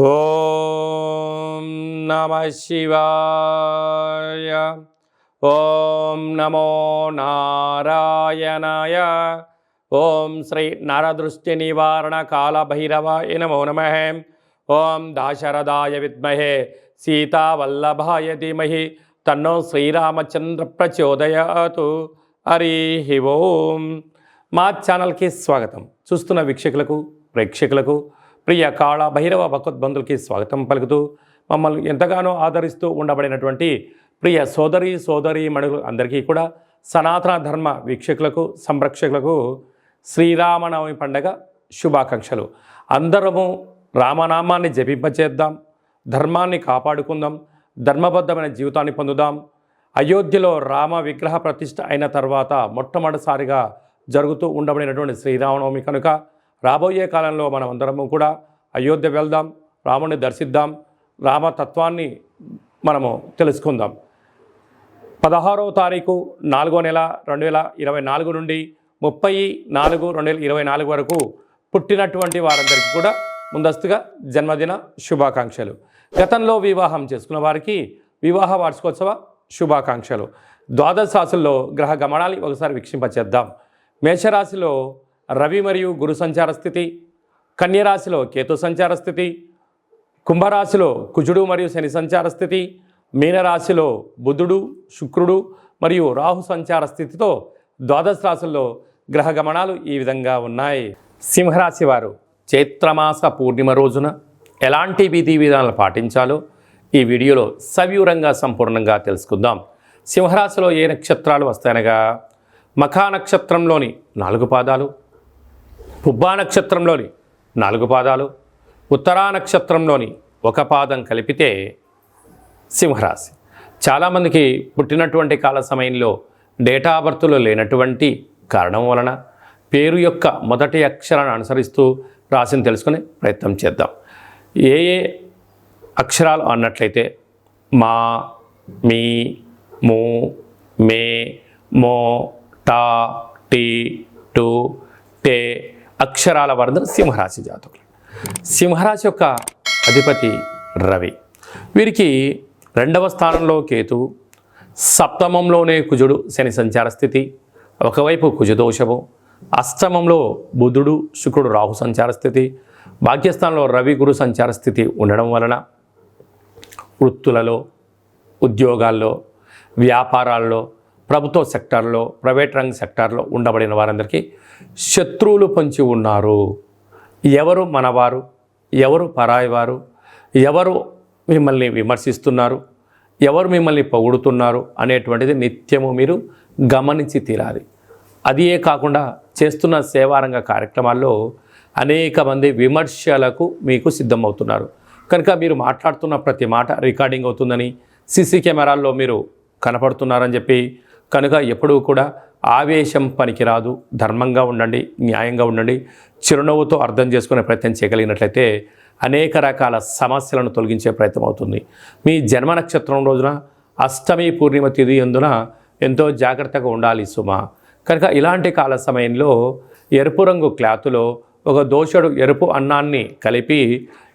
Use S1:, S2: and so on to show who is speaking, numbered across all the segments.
S1: ఓం నమ శివాయ. ఓం నమో నారాయణాయ. ఓం శ్రీ నరదృష్టి నివారణ కాళభైరవాయ నమో నమః. ఓం దాశరథాయ విద్మహే సీతావల్లభాయ ధీమహి తన్నో శ్రీరామచంద్ర ప్రచోదయాతు. హరి ఓం. మా ఛానల్కి స్వాగతం. చూస్తున్న వీక్షకులకు ప్రేక్షకులకు ప్రియ కాళ భైరవ భగవద్బంధులకి స్వాగతం పలుకుతూ మమ్మల్ని ఎంతగానో ఆదరిస్తూ ఉండబడినటువంటి ప్రియ సోదరీ మణులు అందరికీ కూడా సనాతన ధర్మ వీక్షకులకు సంరక్షకులకు శ్రీరామనవమి పండగ శుభాకాంక్షలు. అందరము రామనామాన్ని జపింపచేద్దాం, ధర్మాన్ని కాపాడుకుందాం, ధర్మబద్ధమైన జీవితాన్ని పొందుదాం. అయోధ్యలో రామ విగ్రహ ప్రతిష్ఠ అయిన తర్వాత మొట్టమొదటిసారిగా జరుగుతూ ఉండబడినటువంటి శ్రీరామనవమి కనుక రాబోయే కాలంలో మనం అందరము కూడా అయోధ్య వెళ్దాం, రాముని దర్శిద్దాం, రామతత్వాన్ని మనము తెలుసుకుందాం. 16వ తారీఖు 4వ నెల 2024 నుండి 30/4/2024 వరకు పుట్టినటువంటి వారందరికీ కూడా ముందస్తుగా జన్మదిన శుభాకాంక్షలు. గతంలో వివాహం చేసుకున్న వారికి వివాహ వార్షికోత్సవ శుభాకాంక్షలు. ద్వాదశ రాశుల్లో గ్రహ గమనాన్ని ఒకసారి వీక్షింపచేద్దాం. మేషరాశిలో రవి మరియు గురు సంచార స్థితి, కన్యరాశిలో కేతు సంచార స్థితి, కుంభరాశిలో కుజుడు మరియు శని సంచార స్థితి, మీనరాశిలో బుధుడు శుక్రుడు మరియు రాహు సంచార స్థితితో ద్వాదశ రాశుల్లో గ్రహ గమనాలు ఈ విధంగా ఉన్నాయి. సింహరాశి వారు చైత్రమాస పూర్ణిమ రోజున ఎలాంటి విధి విధానాలు పాటించాలో ఈ వీడియోలో సవివరంగా సంపూర్ణంగా తెలుసుకుందాం. సింహరాశిలో ఏ నక్షత్రాలు వస్తాయనగా మఖా నక్షత్రంలోని 4 పాదాలు, పుబ్బా నక్షత్రంలోని 4 పాదాలు, ఉత్తరా నక్షత్రంలోని 1 పాదం కలిపితే సింహరాశి. చాలామందికి పుట్టినటువంటి కాల సమయంలో డేటా ఆఫ్ బర్త్లో లేనటువంటి కారణం వలన పేరు యొక్క మొదటి అక్షరాన్ని అనుసరిస్తూ రాశిని తెలుసుకునే ప్రయత్నం చేద్దాం. ఏ అక్షరాలు అన్నట్లయితే మా, మీ, ము, మే, మో, టా, టీ, టు, టే అక్షరాల వర్ధన సింహరాశి జాతకులు. సింహరాశి యొక్క అధిపతి రవి. వీరికి 2వ స్థానంలో కేతువు, సప్తమంలోనే కుజుడు శని సంచార స్థితి, ఒకవైపు కుజదోషము, అష్టమంలో బుధుడు శుక్రుడు రాహు సంచార స్థితి, భాగ్యస్థానంలో రవి గురు సంచార స్థితి ఉండడం వలన వృత్తులలో, ఉద్యోగాల్లో, వ్యాపారాల్లో, ప్రభుత్వ సెక్టార్లో, ప్రైవేట్ రంగ సెక్టార్లో ఉండబడిన వారందరికీ శత్రువులు పొంచి ఉన్నారు. ఎవరు మనవారు, ఎవరు పరాయివారు, ఎవరు మిమ్మల్ని విమర్శిస్తున్నారు, ఎవరు మిమ్మల్ని పొగుడుతున్నారు అనేటువంటిది నిత్యము మీరు గమనించి తీరాలి. అదే కాకుండా చేస్తున్న సేవారంగ కార్యక్రమాల్లో అనేక మంది విమర్శలకు మీకు సిద్ధమవుతున్నారు. కనుక మీరు మాట్లాడుతున్న ప్రతి మాట రికార్డింగ్ అవుతుందని, సీసీ కెమెరాల్లో మీరు కనపడుతున్నారని చెప్పి కనుక ఎప్పుడూ కూడా ఆవేశం పనికిరాదు. ధర్మంగా ఉండండి, న్యాయంగా ఉండండి, చిరునవ్వుతో అర్థం చేసుకునే ప్రయత్నం చేయగలిగినట్లయితే అనేక రకాల సమస్యలను తొలగించే ప్రయత్నం అవుతుంది. మీ జన్మ నక్షత్రం రోజున అష్టమి పూర్ణిమ తిథి అందున ఎంతో జాగ్రత్తగా ఉండాలి సుమా. కనుక ఇలాంటి కాల సమయంలో ఎరుపు రంగు క్లాతులో ఒక దోషుడు ఎరుపు అన్నాన్ని కలిపి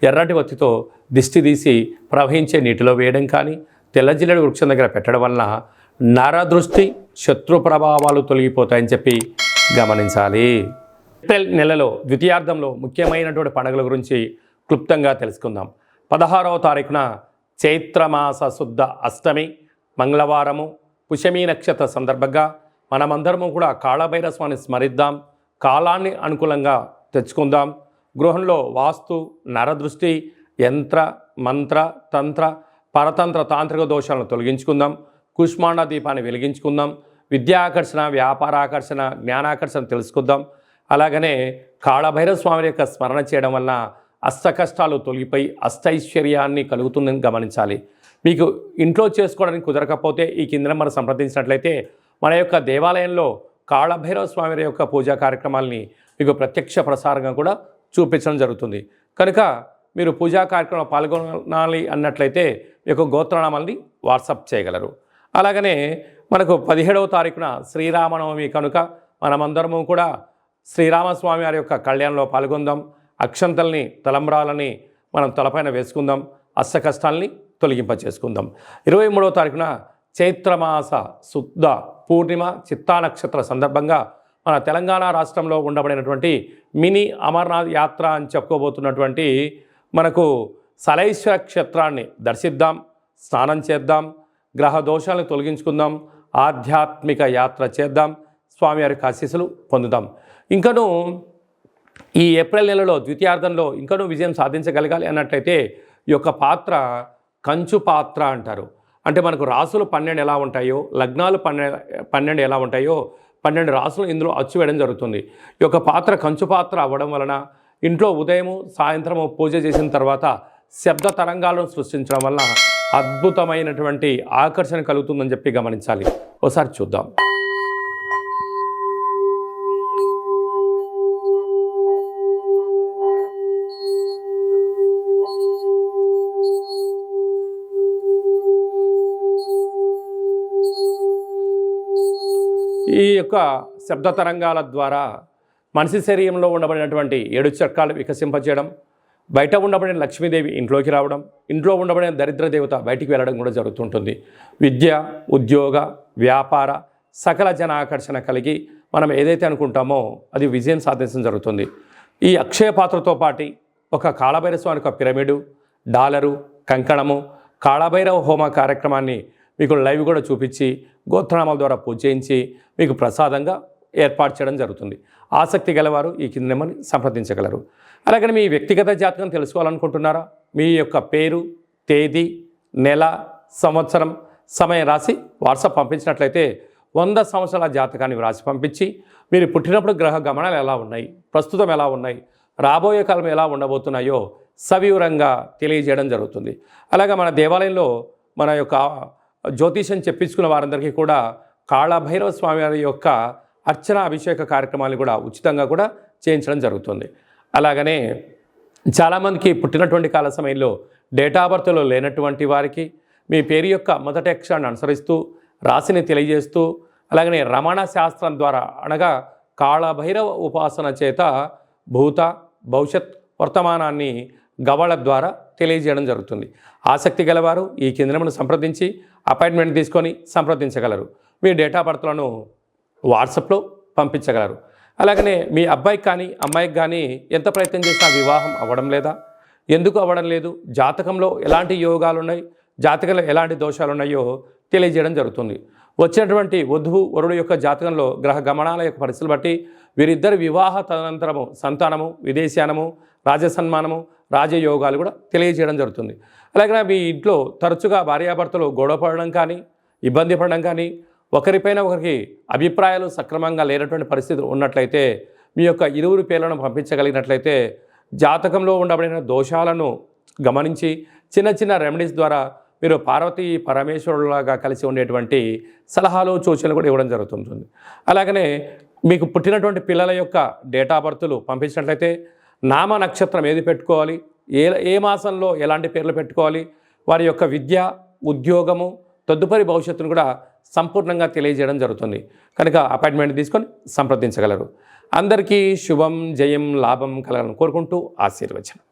S1: ఎర్రటి ఒత్తితో దిష్టి తీసి ప్రవహించే నీటిలో వేయడం కానీ, తెల్లజిల్లెడు వృక్షం దగ్గర పెట్టడం వలన నరదృష్టి శత్రు ప్రభావాలు తొలగిపోతాయని చెప్పి గమనించాలి. ఏప్రిల్ నెలలో ద్వితీయార్థంలో ముఖ్యమైనటువంటి పండుగల గురించి క్లుప్తంగా తెలుసుకుందాం. 16వ తారీఖున చైత్రమాస శుద్ధ అష్టమి మంగళవారము, పుష్యమి నక్షత్ర సందర్భంగా మనమందరము కూడా కాళభైరవ స్వామిని స్మరిద్దాం, కాలాన్ని అనుకూలంగా తెచ్చుకుందాం. గృహంలో వాస్తు, నరదృష్టి, యంత్ర మంత్ర తంత్ర పరతంత్ర తాంత్రిక దోషాలను తొలగించుకుందాం. కుష్మాండ దీపాన్ని వెలిగించుకుందాం. విద్యాకర్షణ, వ్యాపారాకర్షణ, జ్ఞానాకర్షణ తెలుసుకుందాం. అలాగనే కాళభైరవ స్వామి యొక్క స్మరణ చేయడం వలన అష్ట కష్టాలు తొలగిపోయి అష్టైశ్వర్యాన్ని కలుగుతుందని గమనించాలి. మీకు ఇంట్లో చేసుకోవడానికి కుదరకపోతే ఈ కింద మనం సంప్రదించినట్లయితే మన యొక్క దేవాలయంలో కాళభైరవ స్వామి యొక్క పూజా కార్యక్రమాలని మీకు ప్రత్యక్ష ప్రసారంగా కూడా చూపించడం జరుగుతుంది. కనుక మీరు పూజా కార్యక్రమంలో పాల్గొనాలి అన్నట్లయితే మీ యొక్క గోత్రనామాల్ని వాట్సాప్ చేయగలరు. అలాగనే మనకు 17వ తారీఖున శ్రీరామనవమి కనుక మనమందరము కూడా శ్రీరామస్వామి వారి యొక్క కళ్యాణంలో పాల్గొందాం. అక్షంతల్ని, తలంబ్రాలని మనం తలపైన వేసుకుందాం, అష్ట కష్టాల్ని తొలగింపచేసుకుందాం. 23వ తారీఖున చైత్రమాస శుద్ధ పూర్ణిమ చిత్తా నక్షత్ర సందర్భంగా మన తెలంగాణ రాష్ట్రంలో ఉండబడినటువంటి మినీ అమర్నాథ్ యాత్ర అని చెప్పుకోబోతున్నటువంటి మనకు సలైశ్వర క్షేత్రాన్ని దర్శిద్దాం, స్నానం చేద్దాం, గ్రహ దోషాలను తొలగించుకుందాం, ఆధ్యాత్మిక యాత్ర చేద్దాం, స్వామివారికి ఆశీస్సులు పొందుదాం. ఇంకనూ ఈ ఏప్రిల్ నెలలో ద్వితీయార్థంలో ఇంకనూ విజయం సాధించగలగాలి అన్నట్లయితే ఈ యొక్క పాత్ర కంచు పాత్ర అంటారు. అంటే మనకు రాసులు 12 ఎలా ఉంటాయో, లగ్నాలు 12 ఎలా ఉంటాయో 12 రాసులు ఇందులో అచ్చు వేయడం జరుగుతుంది. ఈ యొక్క పాత్ర కంచు పాత్ర అవ్వడం వలన ఇంట్లో ఉదయము సాయంత్రము పూజ చేసిన తర్వాత శబ్ద తరంగాలను సృష్టించడం వల్ల అద్భుతమైనటువంటి ఆకర్షణ కలుగుతుందని చెప్పి గమనించాలి. ఒకసారి చూద్దాం. ఈ యొక్క శబ్ద తరంగాల ద్వారా మనిషి శరీరంలో ఉండబడినటువంటి 7 చక్రాలు వికసింపజేయడం, బయట ఉండబడిన లక్ష్మీదేవి ఇంట్లోకి రావడం, ఇంట్లో ఉండబడిన దరిద్ర దేవత బయటికి వెళ్ళడం కూడా జరుగుతుంటుంది. విద్య, ఉద్యోగ, వ్యాపార సకల జన ఆకర్షణ కలిగి మనం ఏదైతే అనుకుంటామో అది విజయం సాధించడం జరుగుతుంది. ఈ అక్షయ పాత్రతో పాటు ఒక కాళభైరవ స్వామికి ఒక పిరమిడు, డాలరు, కంకణము, కాళభైరవ హోమ కార్యక్రమాన్ని మీకు లైవ్ కూడా చూపించి గోత్రనామాల ద్వారా పూజ చేయించి మీకు ప్రసాదంగా ఏర్పాటు చేయడం జరుగుతుంది. ఆసక్తి గలవారు ఈ కింద నెంబర్ని సంప్రదించగలరు. అలాగే మీ వ్యక్తిగత జాతకం తెలుసుకోవాలనుకుంటున్నారా? మీ యొక్క పేరు, తేదీ, నెల, సంవత్సరం, సమయం రాసి వాట్సాప్ పంపించినట్లయితే 100 సంవత్సరాల జాతకాన్ని వ్రాసి పంపించి మీరు పుట్టినప్పుడు గ్రహ గమనాలు ఎలా ఉన్నాయి, ప్రస్తుతం ఎలా ఉన్నాయి, రాబోయే కాలం ఎలా ఉండబోతున్నాయో సవివరంగా తెలియజేయడం జరుగుతుంది. అలాగే మన దేవాలయంలో మన యొక్క జ్యోతిషం చెప్పించుకున్న వారందరికీ కూడా కాళభైరవ స్వామి వారి యొక్క అర్చన అభిషేక కార్యక్రమాలు కూడా ఉచితంగా కూడా చేయించడం జరుగుతుంది. అలాగనే చాలామందికి పుట్టినటువంటి కాల సమయంలో డేట్ ఆఫ్ బర్త్లో లేనటువంటి వారికి మీ పేరు యొక్క మొదటి అక్షరాన్ని అనుసరిస్తూ రాశిని తెలియజేస్తూ అలాగనే రమణ శాస్త్రం ద్వారా అనగా కాళభైరవ ఉపాసన చేత భూత భవిష్యత్ వర్తమానాన్ని గవళ ద్వారా తెలియజేయడం జరుగుతుంది. ఆసక్తి గలవారు ఈ కేంద్రమును సంప్రదించి అపాయింట్మెంట్ తీసుకొని సంప్రదించగలరు. మీ డేట్ ఆఫ్ బర్త్లను వాట్సాప్లో పంపించగలరు. అలాగనే మీ అబ్బాయికి కానీ అమ్మాయికి కానీ ఎంత ప్రయత్నం చేసినా వివాహం అవ్వడం లేదా, ఎందుకు అవ్వడం లేదు, జాతకంలో ఎలాంటి యోగాలు ఉన్నాయి, జాతకంలో ఎలాంటి దోషాలు ఉన్నాయో తెలియజేయడం జరుగుతుంది. వచ్చినటువంటి వధువు వరుడు యొక్క జాతకంలో గ్రహ గమనాల యొక్క పరిస్థితులు బట్టి వీరిద్దరి వివాహ తదనంతరము సంతానము, విదేశానము, రాజసన్మానము, రాజయోగాలు కూడా తెలియజేయడం జరుగుతుంది. అలాగే మీ ఇంట్లో తరచుగా భార్యాభర్తలు గొడవ పడడం కానీ, ఇబ్బంది పడడం కానీ, ఒకరిపైన ఒకరికి అభిప్రాయాలు సక్రమంగా లేనటువంటి పరిస్థితులు ఉన్నట్లయితే మీ యొక్క ఇరువురు పేర్లను పంపించగలిగినట్లయితే జాతకంలో ఉండబడిన దోషాలను గమనించి చిన్న చిన్న రెమెడీస్ ద్వారా మీరు పార్వతీ పరమేశ్వరులాగా కలిసి ఉండేటువంటి సలహాలు సూచనలు కూడా ఇవ్వడం జరుగుతుంటుంది. అలాగనే మీకు పుట్టినటువంటి పిల్లల యొక్క డేట్ ఆఫ్ బర్త్లు పంపించినట్లయితే నామ నక్షత్రం ఏది పెట్టుకోవాలి, ఏ మాసంలో ఎలాంటి పేర్లు పెట్టుకోవాలి, వారి యొక్క విద్య, ఉద్యోగము, తదుపరి భవిష్యత్తును కూడా సంపూర్ణంగా తెలియజేయడం జరుగుతుంది. కనుక అపాయింట్మెంట్ తీసుకొని సంప్రదించగలరు. అందరికీ శుభం, జయం, లాభం కలగాలని కోరుకుంటూ ఆశీర్వచనం.